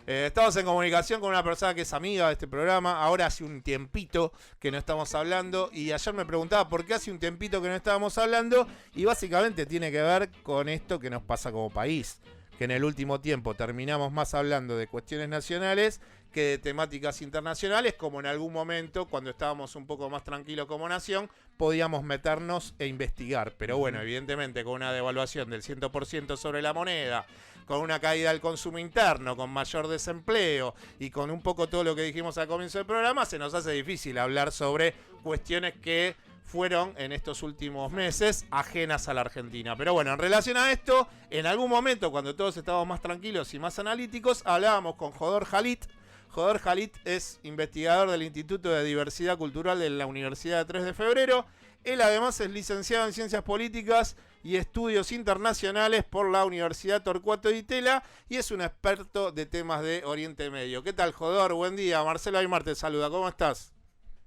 Estamos en comunicación con una persona que es amiga de este programa. Ahora hace un tiempito que no estamos hablando. Y ayer me preguntaba por qué hace un tiempito que no estábamos hablando. Y básicamente tiene que ver con esto que nos pasa como país. Que en el último tiempo terminamos más hablando de cuestiones nacionales que de temáticas internacionales, como en algún momento, cuando estábamos un poco más tranquilos como nación, podíamos meternos e investigar. Pero bueno, evidentemente con una devaluación del 100% sobre la moneda, con una caída del consumo interno, con mayor desempleo y con un poco todo lo que dijimos al comienzo del programa, se nos hace difícil hablar sobre cuestiones que fueron en estos últimos meses ajenas a la Argentina. Pero bueno, en relación a esto, en algún momento, cuando todos estábamos más tranquilos y más analíticos, hablábamos con Jodor Halit. Jodor Halit es investigador del Instituto de Diversidad Cultural de la Universidad de 3 de Febrero. Él además es licenciado en Ciencias Políticas y Estudios Internacionales por la Universidad Torcuato Di Tella y es un experto de temas de Oriente Medio. ¿Qué tal, Jodor? Buen día. Marcelo Aymar te saluda. ¿Cómo estás?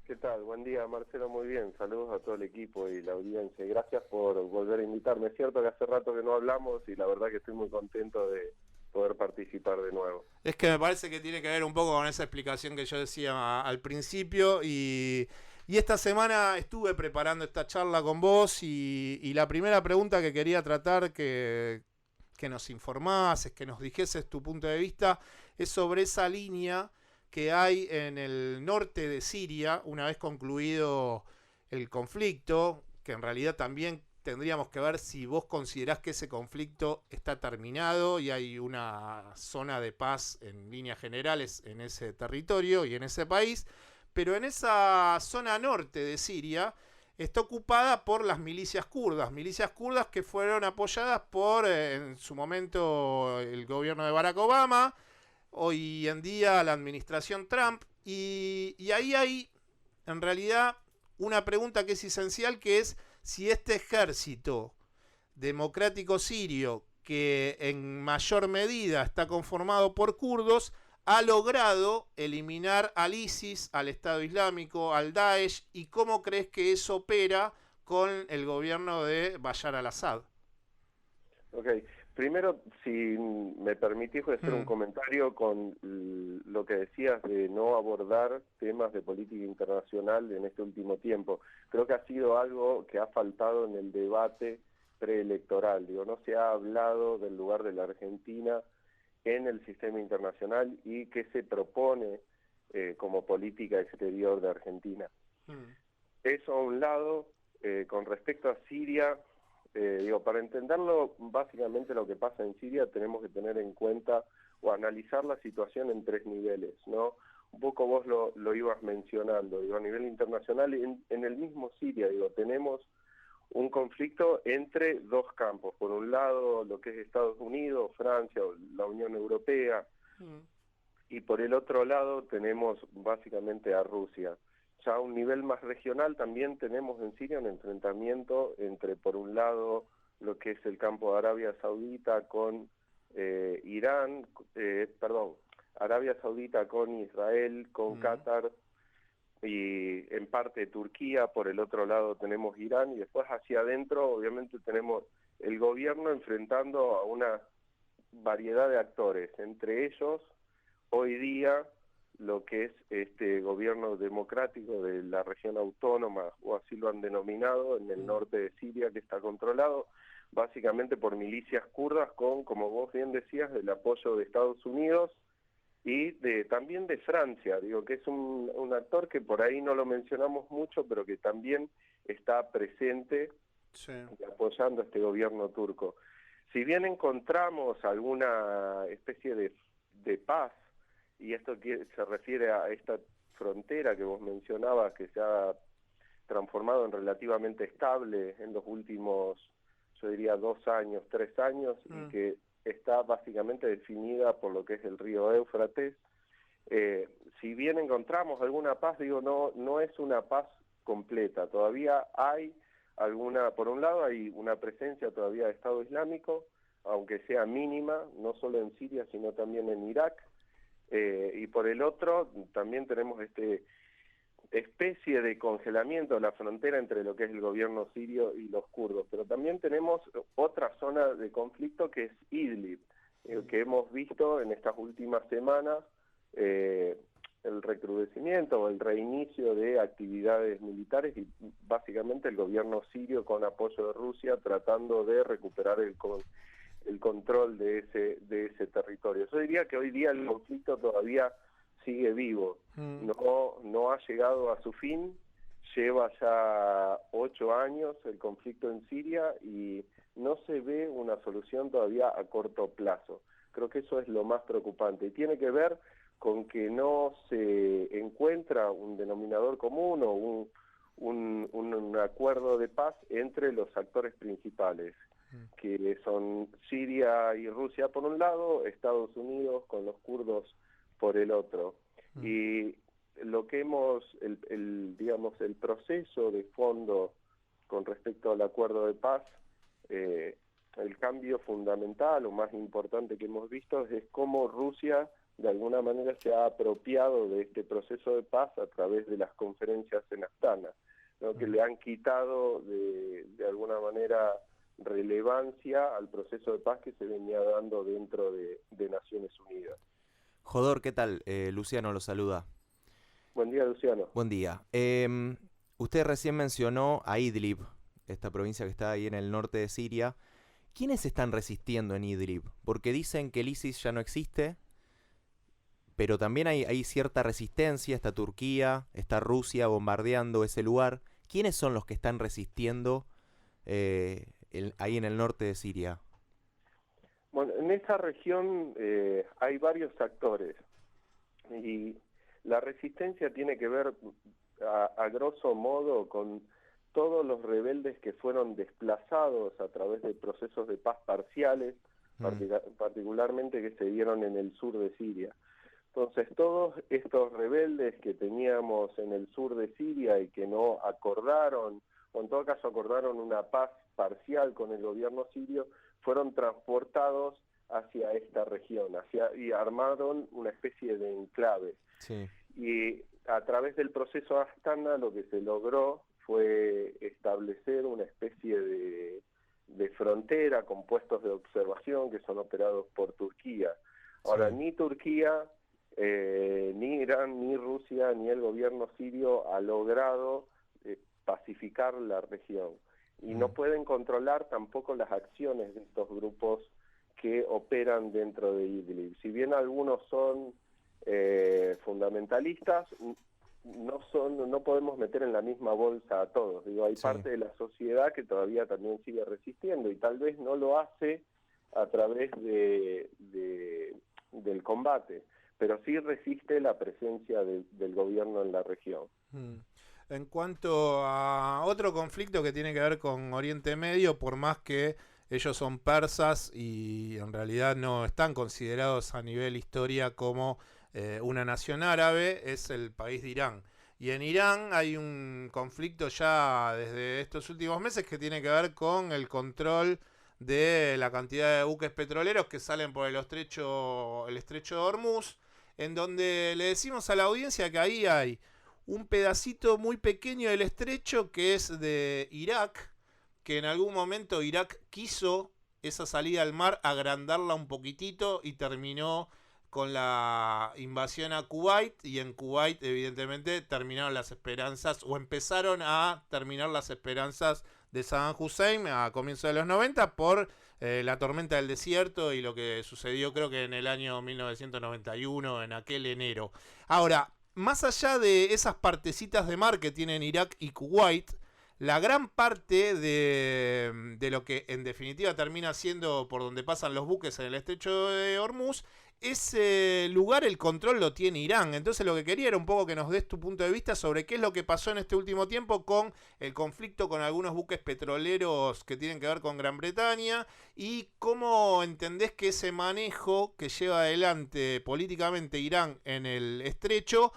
¿Qué tal? Buen día, Marcelo, muy bien. Saludos a todo el equipo y la audiencia. Gracias por volver a invitarme. Es cierto que hace rato que no hablamos y la verdad que estoy muy contento de poder participar de nuevo. Es que me parece que tiene que ver un poco con esa explicación que yo decía al principio y esta semana estuve preparando esta charla con vos y la primera pregunta que quería tratar que nos informases, que nos dijeses tu punto de vista, es sobre esa línea que hay en el norte de Siria, una vez concluido el conflicto, que en realidad también tendríamos que ver si vos considerás que ese conflicto está terminado y hay una zona de paz en líneas generales en ese territorio y en ese país, pero en esa zona norte de Siria está ocupada por las milicias kurdas que fueron apoyadas por en su momento el gobierno de Barack Obama, hoy en día la administración Trump, y ahí hay en realidad una pregunta que es esencial, que es si este ejército democrático sirio, que en mayor medida está conformado por kurdos, ha logrado eliminar al ISIS, al Estado Islámico, al Daesh, y cómo crees que eso opera con el gobierno de Bashar al-Assad. Ok, primero, si me permitís, voy a hacer un comentario con lo que decías de no abordar temas de política internacional en este último tiempo. Creo que ha sido algo que ha faltado en el debate preelectoral. Digo, no se ha hablado del lugar de la Argentina en el sistema internacional y qué se propone como política exterior de Argentina. Eso a un lado. Con respecto a Siria, para entenderlo, básicamente lo que pasa en Siria tenemos que tener en cuenta o analizar la situación en tres niveles, ¿no? Un poco vos lo ibas mencionando, a nivel internacional, en el mismo Siria, tenemos un conflicto entre dos campos. Por un lado, lo que es Estados Unidos, Francia, o la Unión Europea, y por el otro lado tenemos básicamente a Rusia. Ya a un nivel más regional también tenemos en Siria un enfrentamiento entre, por un lado, lo que es el campo de Arabia Saudita con Arabia Saudita con Israel, con Qatar y en parte Turquía. Por el otro lado tenemos Irán y después hacia adentro obviamente tenemos el gobierno enfrentando a una variedad de actores, entre ellos hoy día lo que es este gobierno democrático de la región autónoma, o así lo han denominado, en el norte de Siria, que está controlado básicamente por milicias kurdas con, como vos bien decías, el apoyo de Estados Unidos y también de Francia, que es un actor que por ahí no lo mencionamos mucho, pero que también está presente y apoyando a este gobierno turco. Si bien encontramos alguna especie de paz, y esto se refiere a esta frontera que vos mencionabas, que se ha transformado en relativamente estable en los últimos, yo diría, 2 años, 3 años, y que está básicamente definida por lo que es el río Éufrates. Si bien encontramos alguna paz, no es una paz completa. Todavía hay por un lado hay una presencia todavía de Estado Islámico, aunque sea mínima, no solo en Siria, sino también en Irak. Y por el otro también tenemos especie de congelamiento de la frontera entre lo que es el gobierno sirio y los kurdos, pero también tenemos otra zona de conflicto que es Idlib, que hemos visto en estas últimas semanas, el recrudecimiento o el reinicio de actividades militares y básicamente el gobierno sirio con apoyo de Rusia tratando de recuperar el control de ese territorio. Yo diría que hoy día el conflicto todavía sigue vivo, no ha llegado a su fin, lleva ya 8 años el conflicto en Siria y no se ve una solución todavía a corto plazo. Creo que eso es lo más preocupante y tiene que ver con que no se encuentra un denominador común o un acuerdo de paz entre los actores principales, que son Siria y Rusia por un lado, Estados Unidos con los kurdos por el otro. Y lo que digamos, el proceso de fondo con respecto al acuerdo de paz, el cambio fundamental o más importante que hemos visto es cómo Rusia de alguna manera se ha apropiado de este proceso de paz a través de las conferencias en Astana, ¿no? Que le han quitado de alguna manera relevancia al proceso de paz que se venía dando dentro de Naciones Unidas. Jodor, ¿qué tal? Luciano lo saluda. Buen día, Luciano. Buen día. Usted recién mencionó a Idlib, esta provincia que está ahí en el norte de Siria. ¿Quiénes están resistiendo en Idlib? Porque dicen que el ISIS ya no existe, pero también hay cierta resistencia. Está Turquía, está Rusia bombardeando ese lugar. ¿Quiénes son los que están resistiendo ahí en el norte de Siria? Bueno, en esa región hay varios actores y la resistencia tiene que ver a grosso modo con todos los rebeldes que fueron desplazados a través de procesos de paz parciales, particularmente que se dieron en el sur de Siria. Entonces, todos estos rebeldes que teníamos en el sur de Siria y que no acordaron, o en todo caso acordaron una paz parcial con el gobierno sirio, fueron transportados hacia esta región, y armaron una especie de enclave. Sí. Y a través del proceso Astana lo que se logró fue establecer una especie de frontera con puestos de observación que son operados por Turquía. Ahora, Sí. ni Turquía, ni Irán, ni Rusia, ni el gobierno sirio ha logrado pacificar la región. Y no pueden controlar tampoco las acciones de estos grupos que operan dentro de Idlib. Si bien algunos son fundamentalistas, no podemos meter en la misma bolsa a todos. Digo, hay parte de la sociedad que todavía también sigue resistiendo y tal vez no lo hace a través del combate, pero sí resiste la presencia del gobierno en la región. En cuanto a otro conflicto que tiene que ver con Oriente Medio, por más que ellos son persas y en realidad no están considerados a nivel historia como una nación árabe, es el país de Irán. Y en Irán hay un conflicto ya desde estos últimos meses que tiene que ver con el control de la cantidad de buques petroleros que salen por el estrecho de Hormuz, en donde le decimos a la audiencia que ahí hay un pedacito muy pequeño del estrecho que es de Irak, que en algún momento Irak quiso esa salida al mar agrandarla un poquitito y terminó con la invasión a Kuwait, y en Kuwait evidentemente terminaron las esperanzas, o empezaron a terminar las esperanzas de Saddam Hussein a comienzos de los 90 por la tormenta del desierto y lo que sucedió creo que en el año 1991, en aquel enero. Ahora, más allá de esas partecitas de mar que tienen Irak y Kuwait, la gran parte de lo que en definitiva termina siendo por donde pasan los buques en el estrecho de Hormuz, ese lugar, el control lo tiene Irán. Entonces lo que quería era un poco que nos des tu punto de vista sobre qué es lo que pasó en este último tiempo con el conflicto con algunos buques petroleros que tienen que ver con Gran Bretaña, y cómo entendés que ese manejo que lleva adelante políticamente Irán en el estrecho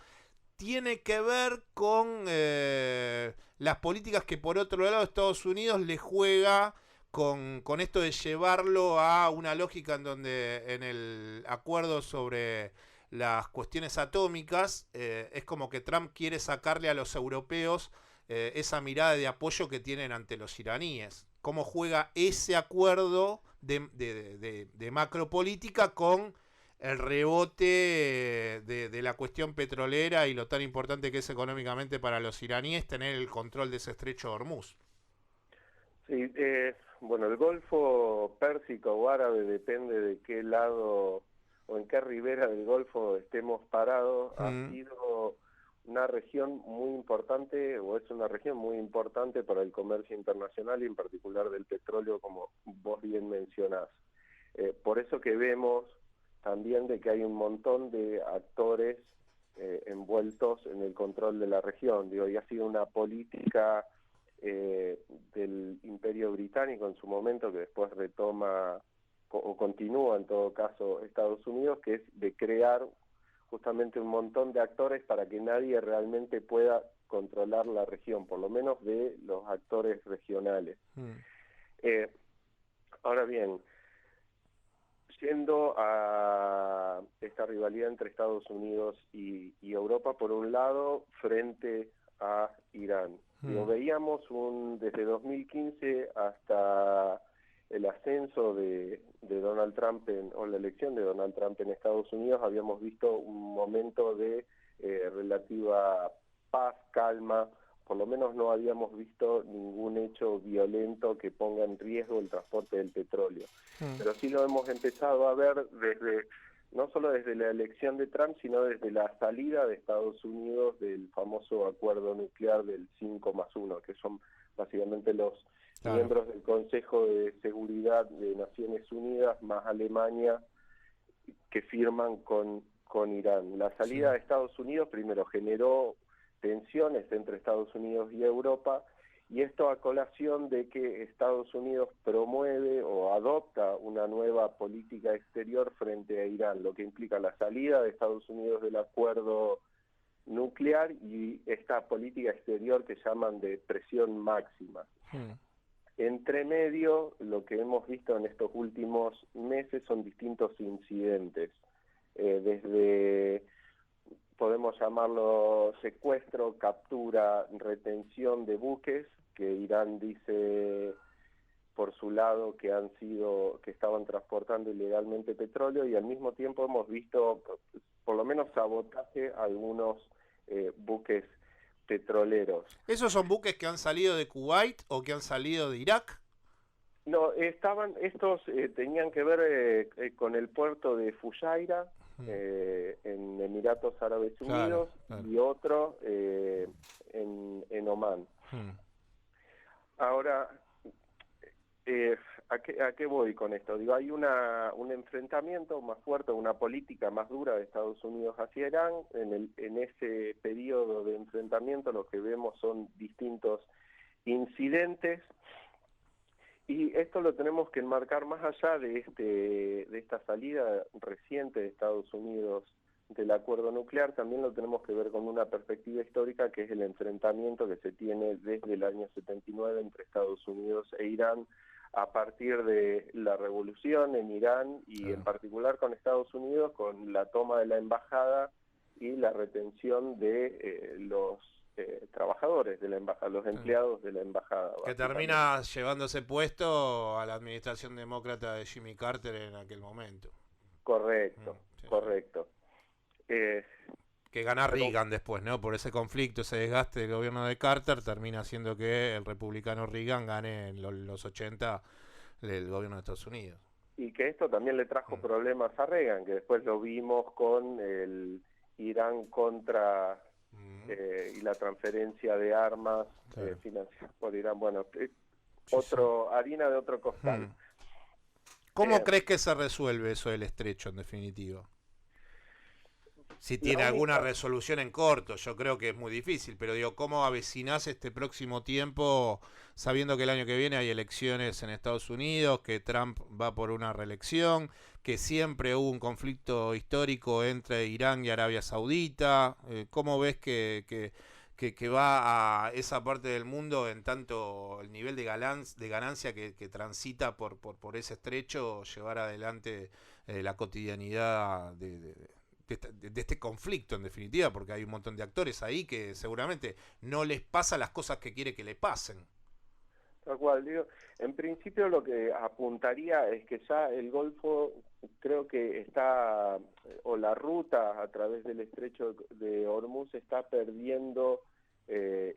tiene que ver con las políticas que por otro lado Estados Unidos le juega con esto de llevarlo a una lógica en donde en el acuerdo sobre las cuestiones atómicas es como que Trump quiere sacarle a los europeos esa mirada de apoyo que tienen ante los iraníes. ¿Cómo juega ese acuerdo de macropolítica con el rebote de la cuestión petrolera y lo tan importante que es económicamente para los iraníes tener el control de ese estrecho de Hormuz. Sí, bueno, el Golfo Pérsico o árabe depende de qué lado o en qué ribera del Golfo estemos parados. Ha sido una región muy importante, o es una región muy importante para el comercio internacional y en particular del petróleo, como vos bien mencionás. Por eso que vemos también de que hay un montón de actores envueltos en el control de la región. Digo, y ha sido una política del Imperio Británico en su momento, que después retoma o continúa en todo caso Estados Unidos, que es de crear justamente un montón de actores para que nadie realmente pueda controlar la región, por lo menos de los actores regionales. Ahora bien, yendo a esta rivalidad entre Estados Unidos y Europa, por un lado, frente a Irán. Lo veíamos desde 2015 hasta el ascenso de Donald Trump o la elección de Donald Trump en Estados Unidos, habíamos visto un momento de relativa paz, calma, por lo menos no habíamos visto ningún hecho violento que ponga en riesgo el transporte del petróleo. Pero sí lo hemos empezado a ver no solo desde la elección de Trump, sino desde la salida de Estados Unidos del famoso acuerdo nuclear del 5+1, que son básicamente los miembros del Consejo de Seguridad de Naciones Unidas más Alemania que firman con Irán. La salida de Estados Unidos primero generó tensiones entre Estados Unidos y Europa, y esto a colación de que Estados Unidos promueve o adopta una nueva política exterior frente a Irán, lo que implica la salida de Estados Unidos del acuerdo nuclear y esta política exterior que llaman de presión máxima. Entre medio, lo que hemos visto en estos últimos meses son distintos incidentes, desde, podemos llamarlo secuestro, captura, retención de buques, que Irán dice por su lado que estaban transportando ilegalmente petróleo, y al mismo tiempo hemos visto por lo menos sabotaje a algunos buques petroleros. ¿Esos son buques que han salido de Kuwait o que han salido de Irak? No, estos tenían que ver con el puerto de Fujairah, en Emiratos Árabes Unidos, y otro en Omán. Ahora, ¿a qué voy con esto? Digo, hay un enfrentamiento más fuerte, una política más dura de Estados Unidos hacia Irán. En ese periodo de enfrentamiento lo que vemos son distintos incidentes, y esto lo tenemos que enmarcar más allá de esta salida reciente de Estados Unidos del acuerdo nuclear. También lo tenemos que ver con una perspectiva histórica, que es el enfrentamiento que se tiene desde el año 79 entre Estados Unidos e Irán, a partir de la revolución en Irán y en particular con Estados Unidos, con la toma de la embajada y la retención de los trabajadores de la embajada, los empleados de la embajada. Que termina llevándose puesto a la administración demócrata de Jimmy Carter en aquel momento. Correcto, correcto. Que gana Reagan después, ¿no? Por ese conflicto, ese desgaste del gobierno de Carter, termina haciendo que el republicano Reagan gane en los 80 del gobierno de Estados Unidos. Y que esto también le trajo problemas a Reagan, que después lo vimos con el Irán contra y la transferencia de armas financiadas por Irán. Bueno, harina de otro costal. ¿Cómo crees que se resuelve eso del estrecho, en definitiva? Si tiene alguna resolución en corto, yo creo que es muy difícil, pero digo, ¿cómo avecinás este próximo tiempo sabiendo que el año que viene hay elecciones en Estados Unidos, que Trump va por una reelección, que siempre hubo un conflicto histórico entre Irán y Arabia Saudita? ¿Cómo ves que va a esa parte del mundo en tanto el nivel de ganancia que transita por ese estrecho, llevar adelante la cotidianidad de este conflicto, en definitiva, porque hay un montón de actores ahí que seguramente no les pasa las cosas que quiere que le pasen? Tal cual, digo, en principio lo que apuntaría es que ya el Golfo creo que está, o la ruta a través del estrecho de Hormuz está perdiendo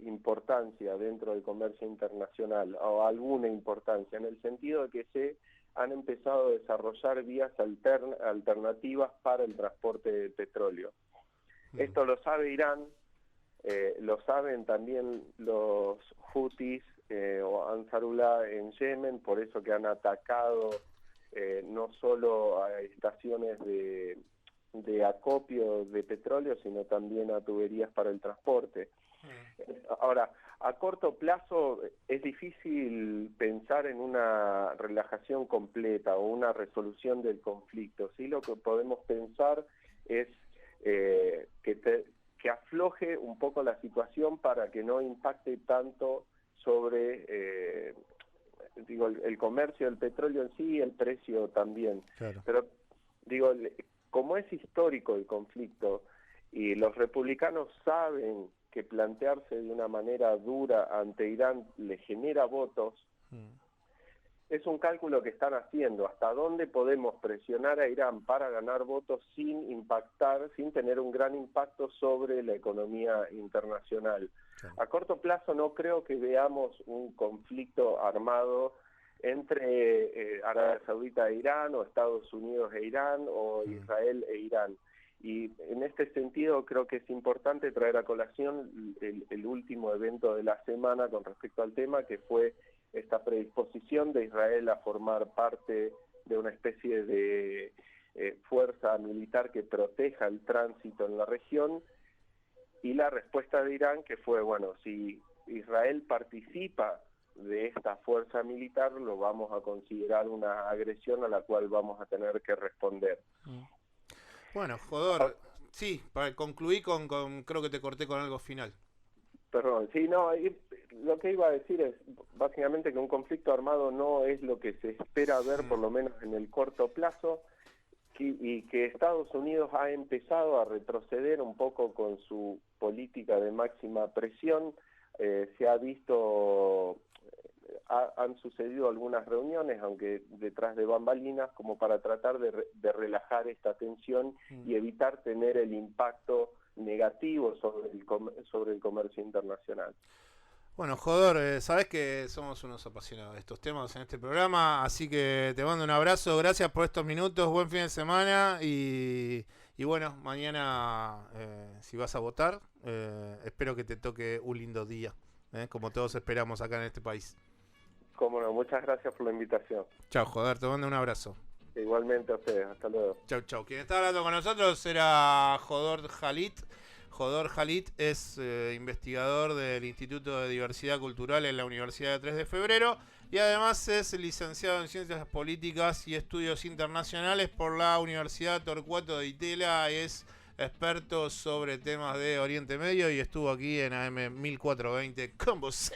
importancia dentro del comercio internacional, o alguna importancia, en el sentido de que se han empezado a desarrollar vías alternativas para el transporte de petróleo. Esto lo sabe Irán, lo saben también los Houthis o Ansarullah en Yemen, por eso que han atacado no solo a estaciones de acopio de petróleo, sino también a tuberías para el transporte. Ahora, a corto plazo es difícil pensar en una relajación completa o una resolución del conflicto. Sí, lo que podemos pensar es que afloje un poco la situación para que no impacte tanto sobre el comercio del petróleo en sí y el precio también. Claro. Pero como es histórico el conflicto y los republicanos saben que plantearse de una manera dura ante Irán le genera votos, es un cálculo que están haciendo. ¿Hasta dónde podemos presionar a Irán para ganar votos sin tener un gran impacto sobre la economía internacional? Claro. A corto plazo no creo que veamos un conflicto armado entre Arabia Saudita e Irán, o Estados Unidos e Irán, o Israel e Irán. Y en este sentido creo que es importante traer a colación el último evento de la semana con respecto al tema, que fue esta predisposición de Israel a formar parte de una especie de fuerza militar que proteja el tránsito en la región, y la respuesta de Irán, que fue, bueno, si Israel participa de esta fuerza militar, lo vamos a considerar una agresión a la cual vamos a tener que responder. Bueno, Jodor, sí, para concluir creo que te corté con algo final. Perdón, sí, no, lo que iba a decir es básicamente que un conflicto armado no es lo que se espera ver, por lo menos en el corto plazo, y que Estados Unidos ha empezado a retroceder un poco con su política de máxima presión. Se ha visto, han sucedido algunas reuniones, aunque detrás de bambalinas, como para tratar de relajar esta tensión y evitar tener el impacto negativo sobre el comercio internacional. Bueno, Jodor, sabes que somos unos apasionados de estos temas en este programa, así que te mando un abrazo, gracias por estos minutos, buen fin de semana y bueno, mañana si vas a votar, espero que te toque un lindo día, como todos esperamos acá en este país. Cómo no, muchas gracias por la invitación. Chao, Jodor, te mando un abrazo. Igualmente a ustedes, hasta luego. Chau, chau. Quien está hablando con nosotros era Jodor Khalid. Jodor Khalid es investigador del Instituto de Diversidad Cultural en la Universidad de 3 de Febrero y además es licenciado en Ciencias Políticas y Estudios Internacionales por la Universidad Torcuato de Itela. Es experto sobre temas de Oriente Medio y estuvo aquí en AM 1420 con vos.